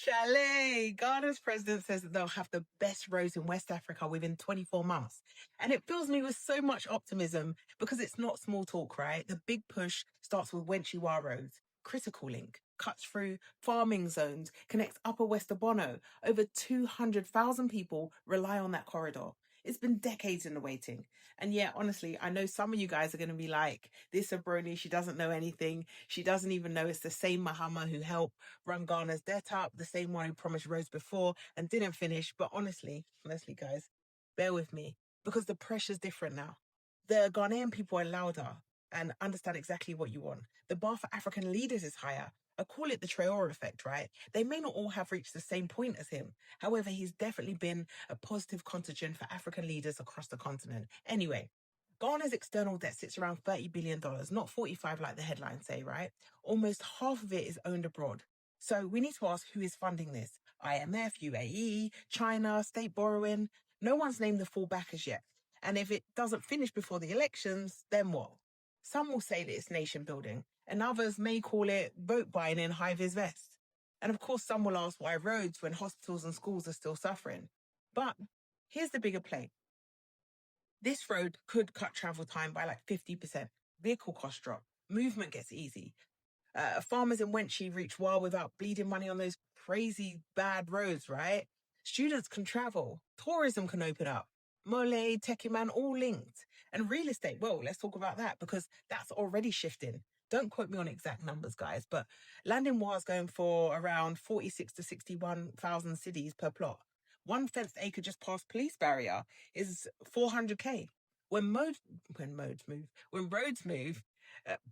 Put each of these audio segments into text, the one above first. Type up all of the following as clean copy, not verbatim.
Chalet. Ghana's president says that they'll have the best roads in West Africa within 24 months. And it fills me with so much optimism because it's not small talk, right? The big push starts with Wenchi roads. Critical link cuts through farming zones, connects Upper West Bono. Over 200,000 people rely on that corridor. It's been decades in the waiting. And yeah, honestly, I know some of you guys are going to be like, this Abroni, she doesn't know anything. She doesn't even know it's the same Mahama who helped run Ghana's debt up, the same one who promised roads before and didn't finish. But honestly, guys, bear with me because the pressure's different now. The Ghanaian people are louder and understand exactly what you want. The bar for African leaders is higher. I call it the Traore effect, right? They may not all have reached the same point as him. However, he's definitely been a positive contingent for African leaders across the continent. Anyway, Ghana's external debt sits around $30 billion, not 45 like the headlines say, right? Almost half of it is owned abroad. So we need to ask who is funding this. IMF, UAE, China, state borrowing. No one's named the full backers yet. And if it doesn't finish before the elections, then what? Some will say that it's nation building, and others may call it vote buying in high-vis vests. And of course, some will ask why roads when hospitals and schools are still suffering. But here's the bigger play. This road could cut travel time by like 50%. Vehicle costs drop. Movement gets easy. Farmers in Wenchi reach well without bleeding money on those crazy bad roads, right? Students can travel. Tourism can open up. Mole, Techiman, all linked. And real estate, well, let's talk about that because that's already shifting. Don't quote me on exact numbers, guys, but land in Wa is going for around 46 to 61,000 cedis per plot. One fenced acre just past police barrier is 400k. When roads move,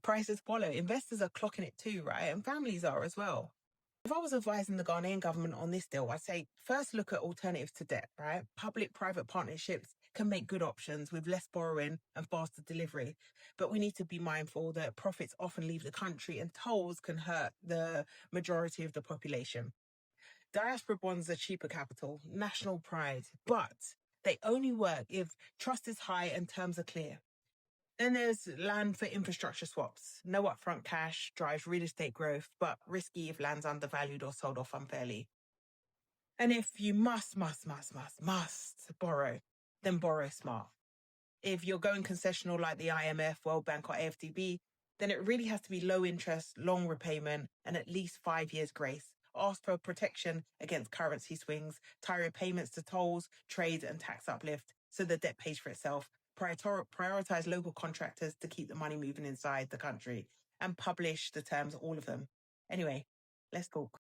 prices follow. Investors are clocking it too, right? And families are as well. If I was advising the Ghanaian government on this deal, I'd say first look at alternatives to debt, right? Public-private partnerships can make good options with less borrowing and faster delivery. But we need to be mindful that profits often leave the country and tolls can hurt the majority of the population. Diaspora bonds are cheaper capital, national pride, but they only work if trust is high and terms are clear. Then there's land for infrastructure swaps. No upfront cash drives real estate growth, but risky if land's undervalued or sold off unfairly. And if you must borrow, then borrow smart. If you're going concessional like the IMF, World Bank or AFDB, then it really has to be low interest, long repayment, and at least 5 years grace. Ask for protection against currency swings, tie repayments to tolls, trade and tax uplift so the debt pays for itself. Prioritize local contractors to keep the money moving inside the country and publish the terms, all of them. Anyway, let's talk.